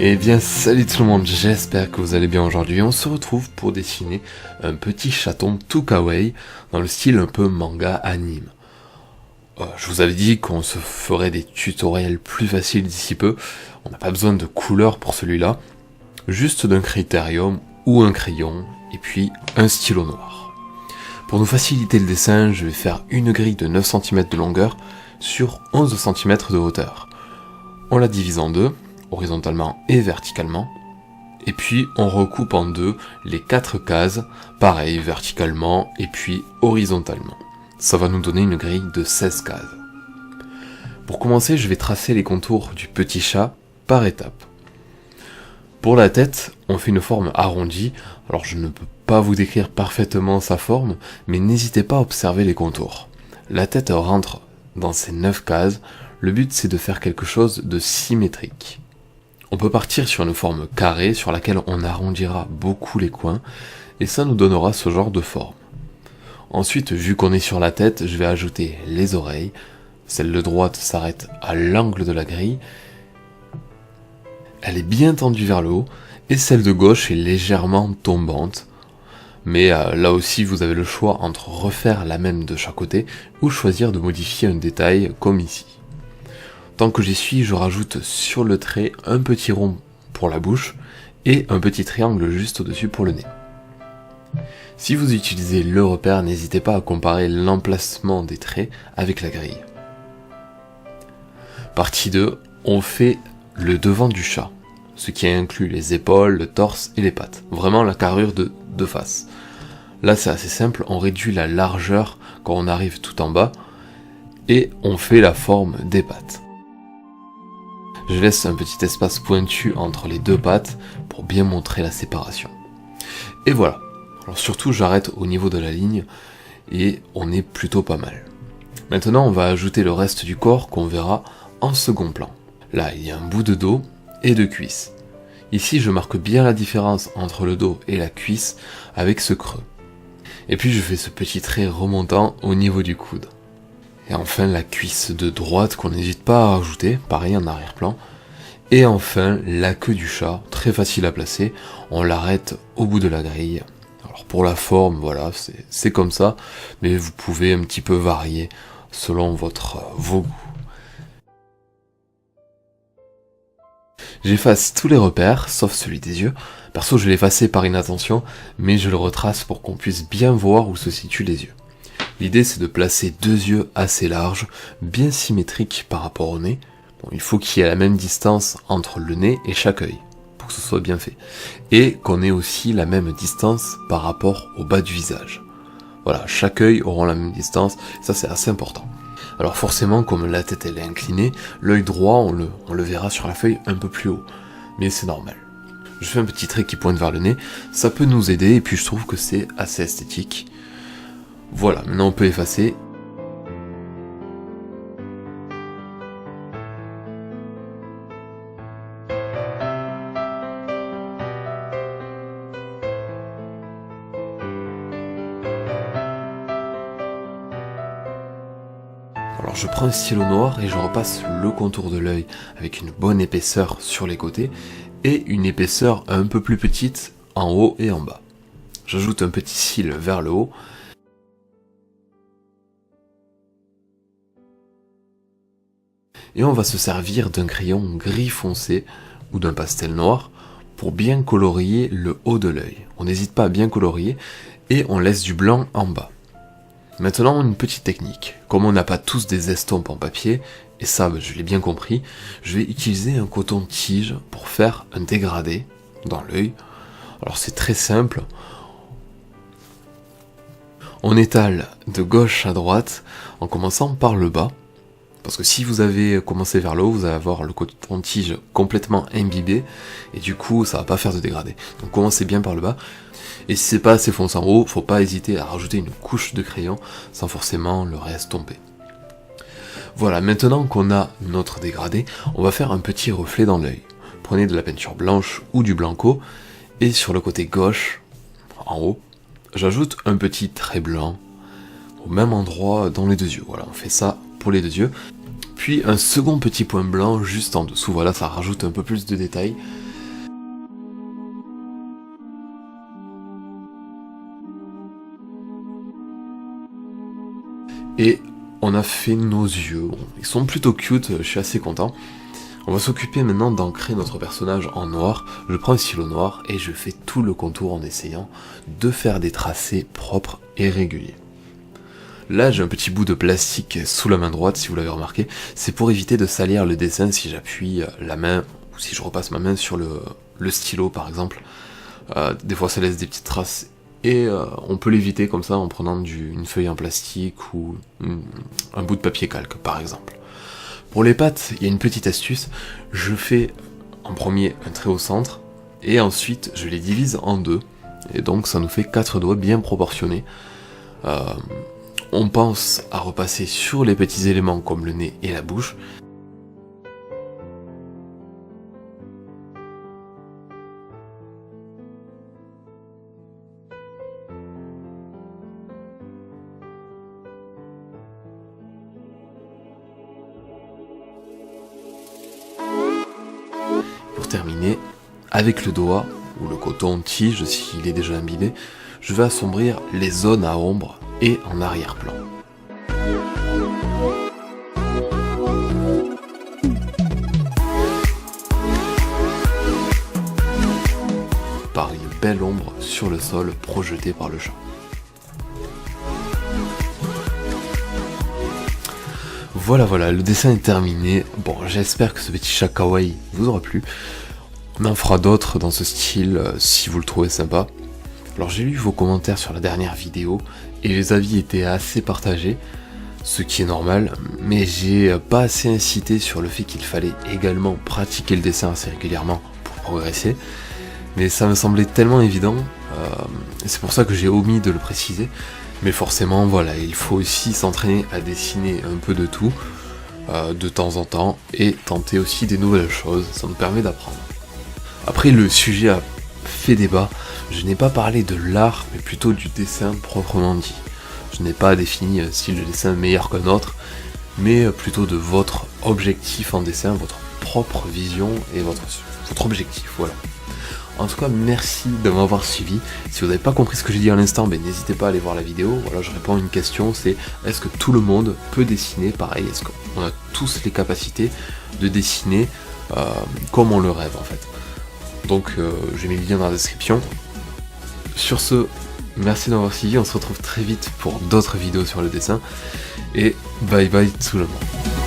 Eh bien salut tout le monde, j'espère que vous allez bien aujourd'hui. On se retrouve pour dessiner un petit chaton tout kawaii dans le style un peu manga anime. Je vous avais dit qu'on se ferait des tutoriels plus faciles d'ici peu. On n'a pas besoin de couleurs pour celui-là, juste d'un critérium ou un crayon et puis un stylo noir. Pour nous faciliter le dessin, je vais faire une grille de 9 cm de longueur sur 11 cm de hauteur. On la divise en deux, horizontalement et verticalement, et puis on recoupe en deux les 4 cases, pareil verticalement et puis horizontalement. Ça va nous donner une grille de 16 cases. Pour commencer, je vais tracer les contours du petit chat par étapes. Pour la tête, on fait une forme arrondie, alors je ne peux pas vous décrire parfaitement sa forme, mais n'hésitez pas à observer les contours. La tête rentre dans ces 9 cases, le but c'est de faire quelque chose de symétrique. On peut partir sur une forme carrée sur laquelle on arrondira beaucoup les coins, et ça nous donnera ce genre de forme. Ensuite, vu qu'on est sur la tête, je vais ajouter les oreilles. Celle de droite s'arrête à l'angle de la grille. Elle est bien tendue vers le haut, et celle de gauche est légèrement tombante. Mais là aussi, vous avez le choix entre refaire la même de chaque côté, ou choisir de modifier un détail comme ici. Tant que j'y suis, je rajoute sur le trait un petit rond pour la bouche, et un petit triangle juste au-dessus pour le nez. Si vous utilisez le repère, n'hésitez pas à comparer l'emplacement des traits avec la grille. Partie 2, on fait le devant du chat, ce qui inclut les épaules, le torse et les pattes. Vraiment la carrure de face. Là c'est assez simple, on réduit la largeur quand on arrive tout en bas, et on fait la forme des pattes. Je laisse un petit espace pointu entre les deux pattes pour bien montrer la séparation. Et voilà. Alors surtout j'arrête au niveau de la ligne et on est plutôt pas mal. Maintenant on va ajouter le reste du corps qu'on verra en second plan. Là il y a un bout de dos et de cuisse. Ici je marque bien la différence entre le dos et la cuisse avec ce creux. Et puis je fais ce petit trait remontant au niveau du coude. Et enfin la cuisse de droite qu'on n'hésite pas à rajouter, pareil en arrière-plan. Et enfin la queue du chat, très facile à placer, on l'arrête au bout de la grille. Alors pour la forme, voilà, c'est comme ça, mais vous pouvez un petit peu varier selon vos goûts. J'efface tous les repères, sauf celui des yeux. Perso, je l'ai effacé par inattention, mais je le retrace pour qu'on puisse bien voir où se situent les yeux. L'idée c'est de placer deux yeux assez larges, bien symétriques par rapport au nez. Bon, il faut qu'il y ait la même distance entre le nez et chaque œil, pour que ce soit bien fait. Et qu'on ait aussi la même distance par rapport au bas du visage. Voilà, chaque œil aura la même distance, ça c'est assez important. Alors forcément, comme la tête elle est inclinée, l'œil droit on le verra sur la feuille un peu plus haut, mais c'est normal. Je fais un petit trait qui pointe vers le nez, ça peut nous aider et puis je trouve que c'est assez esthétique. Voilà, maintenant on peut effacer. Alors je prends un stylo noir et je repasse le contour de l'œil avec une bonne épaisseur sur les côtés et une épaisseur un peu plus petite en haut et en bas. J'ajoute un petit cil vers le haut. Et on va se servir d'un crayon gris foncé ou d'un pastel noir pour bien colorier le haut de l'œil. On n'hésite pas à bien colorier et on laisse du blanc en bas. Maintenant une petite technique. Comme on n'a pas tous des estompes en papier, et ça je l'ai bien compris, je vais utiliser un coton-tige pour faire un dégradé dans l'œil. Alors c'est très simple. On étale de gauche à droite en commençant par le bas. Parce que si vous avez commencé vers le haut, vous allez avoir le coton-tige complètement imbibé, et du coup ça va pas faire de dégradé. Donc commencez bien par le bas. Et si c'est pas assez foncé en haut, faut pas hésiter à rajouter une couche de crayon sans forcément le restomper. Voilà, maintenant qu'on a notre dégradé, on va faire un petit reflet dans l'œil. Prenez de la peinture blanche ou du blanco, et sur le côté gauche, en haut, j'ajoute un petit trait blanc au même endroit dans les deux yeux. Voilà, on fait ça pour les deux yeux. Puis un second petit point blanc juste en dessous, voilà, ça rajoute un peu plus de détails. Et on a fait nos yeux, bon, ils sont plutôt cute, je suis assez content. On va s'occuper maintenant d'ancrer notre personnage en noir. Je prends un stylo noir et je fais tout le contour en essayant de faire des tracés propres et réguliers. Là j'ai un petit bout de plastique sous la main droite si vous l'avez remarqué, c'est pour éviter de salir le dessin si j'appuie la main ou si je repasse ma main sur le stylo par exemple. Des fois ça laisse des petites traces et on peut l'éviter comme ça en prenant une feuille en plastique ou un bout de papier calque par exemple. Pour les pattes, il y a une petite astuce, je fais en premier un trait au centre, et ensuite je les divise en deux, et donc ça nous fait 4 doigts bien proportionnés. On pense à repasser sur les petits éléments comme le nez et la bouche. Pour terminer, avec le doigt, ou le coton-tige s'il est déjà imbibé, je vais assombrir les zones à ombre et en arrière-plan. Par une belle ombre sur le sol projetée par le chat. Voilà, le dessin est terminé. Bon, j'espère que ce petit chat kawaii vous aura plu. On en fera d'autres dans ce style si vous le trouvez sympa. Alors j'ai lu vos commentaires sur la dernière vidéo et les avis étaient assez partagés, ce qui est normal, mais j'ai pas assez incité sur le fait qu'il fallait également pratiquer le dessin assez régulièrement pour progresser. Mais ça me semblait tellement évident, et c'est pour ça que j'ai omis de le préciser. Mais forcément, voilà, il faut aussi s'entraîner à dessiner un peu de tout, de temps en temps, et tenter aussi des nouvelles choses, ça nous permet d'apprendre. Après, le sujet a fait débat, je n'ai pas parlé de l'art, mais plutôt du dessin proprement dit. Je n'ai pas défini un style de dessin meilleur qu'un autre, mais plutôt de votre objectif en dessin, votre propre vision et votre objectif, voilà. En tout cas, merci de m'avoir suivi. Si vous n'avez pas compris ce que j'ai dit à l'instant, n'hésitez pas à aller voir la vidéo. Voilà, je réponds à une question, c'est est-ce que tout le monde peut dessiner pareil? Est-ce qu'on a tous les capacités de dessiner comme on le rêve en fait? Donc j'ai mis le lien dans la description. Sur ce, merci d'avoir suivi, on se retrouve très vite pour d'autres vidéos sur le dessin. Et bye bye tout le monde.